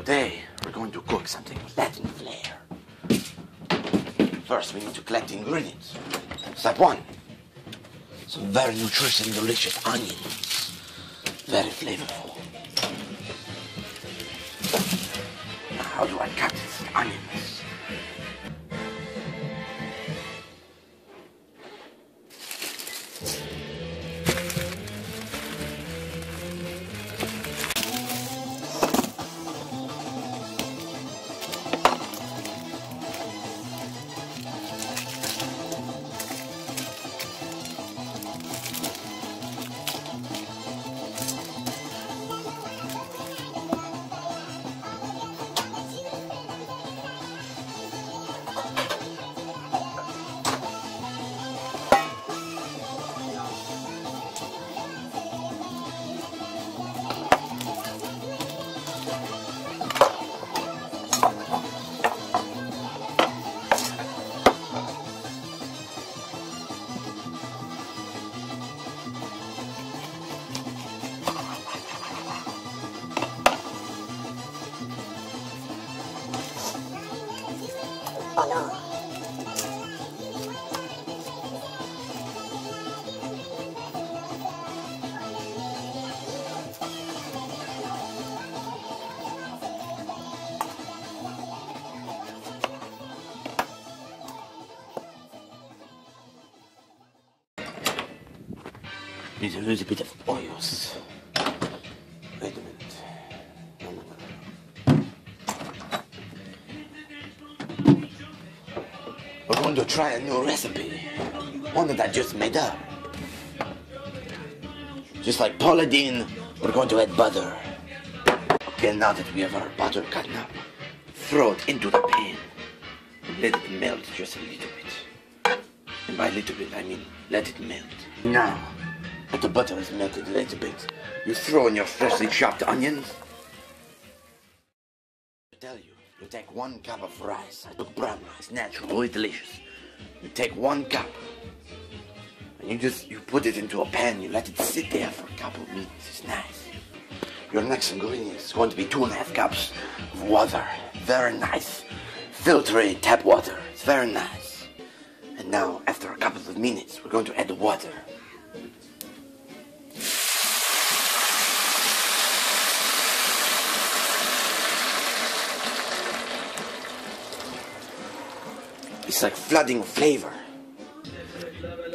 Today, we're going to cook something with Latin flair. First, we need to collect the ingredients. Step 1. Some very nutritious and delicious onions. Very flavorful. Now, how do I cut these onions? Oh no. Need a little bit of oils. Wait a minute. No. We're going to try a new recipe. One that I just made up. Just like Paula Deen, we're going to add butter. Okay, now that we have our butter cut up, throw it into the pan. Let it melt just a little bit. And by little bit, I mean let it melt. Now, that the butter is melted a little bit, you throw in your freshly chopped onions. I tell you, you take 1 cup of rice. I took brown rice, natural, really delicious. You take 1 cup, and you put it into a pan. You let it sit there for a couple of minutes. It's nice. Your next ingredient is going to be 2.5 cups of water. Very nice, filtered tap water. It's very nice. And now, after a couple of minutes, we're going to add the water. It's like flooding flavor.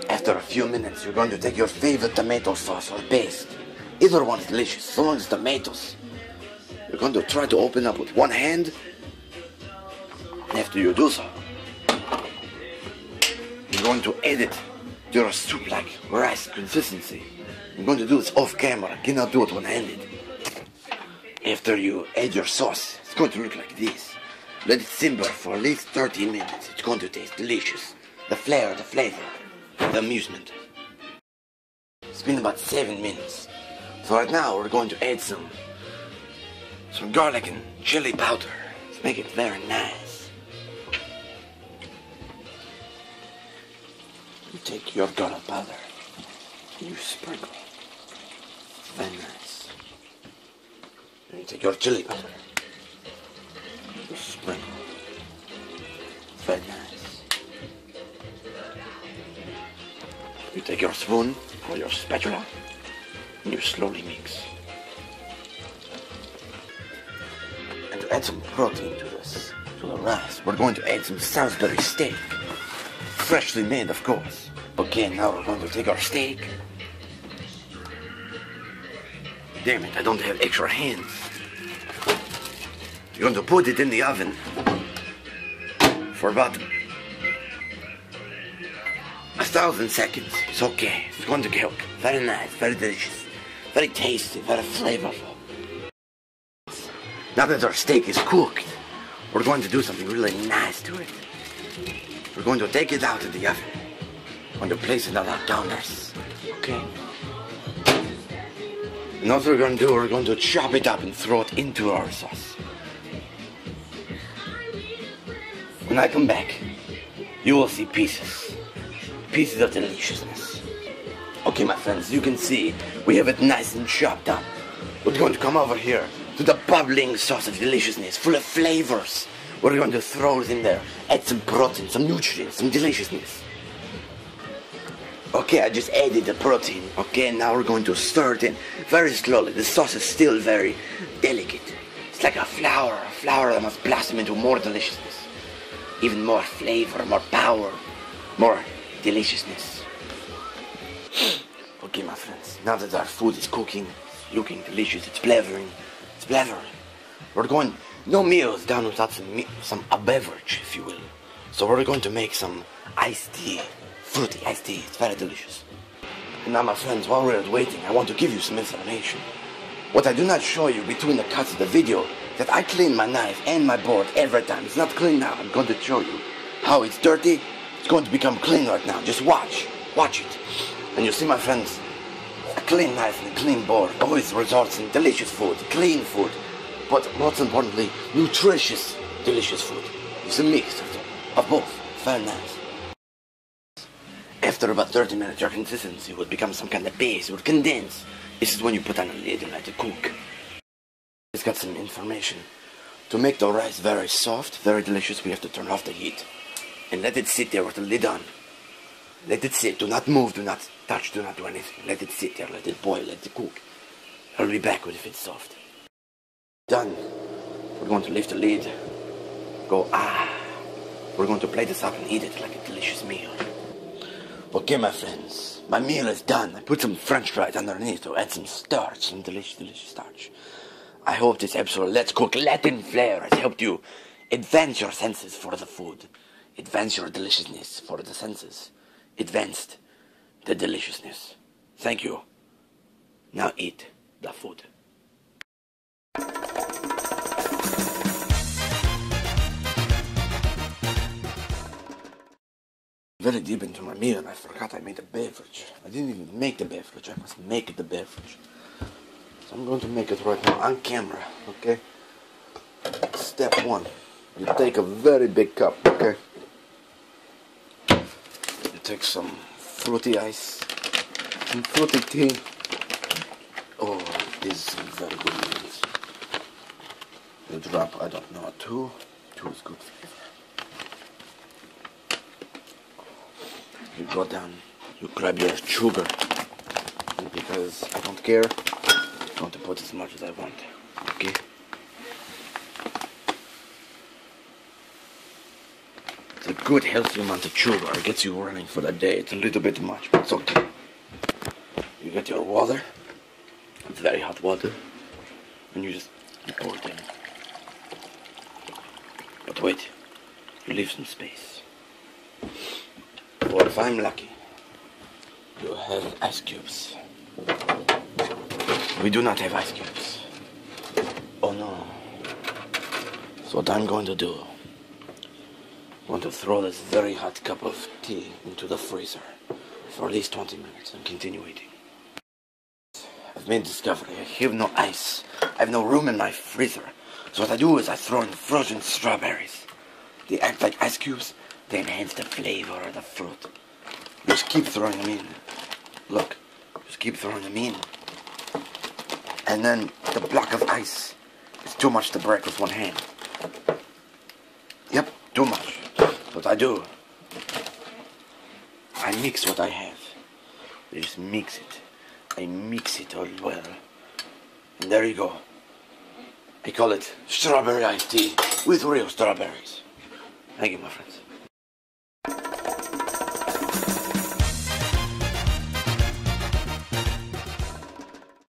After a few minutes, you're going to take your favorite tomato sauce or paste. Either one is delicious, so long as tomatoes. You're going to try to open up with one hand. And after you do so, you're going to add it to your soup like rice consistency. I'm going to do this off camera. I cannot do it one-handed. After you add your sauce, it's going to look like this. Let it simmer for at least 30 minutes. It's going to taste delicious. The flair, the flavor, the amusement. It's been about 7 minutes. So right now we're going to add some garlic and chili powder. Let's make it very nice. You take your garlic powder and you sprinkle. It's very nice. And you take your chili powder. Sprinkle. Very nice. You take your spoon or your spatula and you slowly mix. And to add some protein to the rice, we're going to add some Salisbury steak. Freshly made, of course. Okay, now we're going to take our steak. Damn it, I don't have extra hands. You're going to put it in the oven for about 1,000 seconds. It's okay. It's going to cook. Very nice, very delicious, very tasty, very flavorful. Now that our steak is cooked, we're going to do something really nice to it. We're going to take it out of the oven. We're going to place it on our counters. Okay? And what we're going to do, we're going to chop it up and throw it into our sauce. When I come back, you will see pieces of deliciousness. Okay, my friends, you can see we have it nice and chopped up. We're going to come over here to the bubbling sauce of deliciousness, full of flavors. We're going to throw it in there, add some protein, some nutrients, some deliciousness. Okay, I just added the protein. Okay, now we're going to stir it in very slowly. The sauce is still very delicate. It's like a flower that must blossom into more deliciousness. Even more flavor, more power, more deliciousness. Okay, my friends, now that our food is cooking, it's looking delicious, it's flavoring. We're going, no meals down without a beverage, if you will. So we're going to make some iced tea, fruity iced tea. It's very delicious. And now, my friends, while we're waiting, I want to give you some information. What I do not show you between the cuts of the video, that I clean my knife and my board every time. It's not clean now. I'm going to show you how it's dirty. It's going to become clean right now. Just watch it. And you see, my friends, a clean knife and a clean board always results in delicious food, clean food, but most importantly, nutritious, delicious food. It's a mix of both. It's very nice. After about 30 minutes, your consistency would become some kind of base. It would condense. This is when you put on a lid and let it cook. It's got some information. To make the rice very soft, very delicious, we have to turn off the heat and let it sit there with the lid on. Let it sit. Do not move. Do not touch. Do not do anything. Let it sit there. Let it boil. Let it cook. I'll be back with it if it's soft. Done. We're going to lift the lid. Go We're going to plate this up and eat it like a delicious meal. Okay, my friends. My meal is done. I put some French fries underneath to add some starch, some delicious starch. I hope this episode of Let's Cook Latin Flair has helped you advance your senses for the food. Advance your deliciousness for the senses. Advanced the deliciousness. Thank you. Now eat the food. Very deep into my meal and I forgot I made a beverage. I didn't even make the beverage. I must make the beverage. So I'm going to make it right now on camera, okay? Step 1. You take a very big cup, okay? You take some fruity ice, some fruity tea. Oh, this is very good news. You drop, I don't know, 2. 2 is good flavor. You go down, you grab your sugar, and because I don't care, I'm going to put as much as I want, okay? It's a good healthy amount of sugar. It gets you running for the day. It's a little bit much, but it's okay. You get your water, it's very hot water, and you pour it in. But wait, you leave some space. Or if I'm lucky, you have ice cubes. We do not have ice cubes. Oh no. So what I'm going to do, I'm going to throw this very hot cup of tea into the freezer for at least 20 minutes and continue eating. I've made a discovery. I have no ice. I have no room in my freezer. So what I do is I throw in frozen strawberries. They act like ice cubes. They enhance the flavor of the fruit. Just keep throwing them in. Look, just keep throwing them in. And then the block of ice is too much to break with one hand. Yep, too much. What I do, I mix what I have. I just mix it. I mix it all well. And there you go. I call it strawberry iced tea with real strawberries. Thank you, my friends.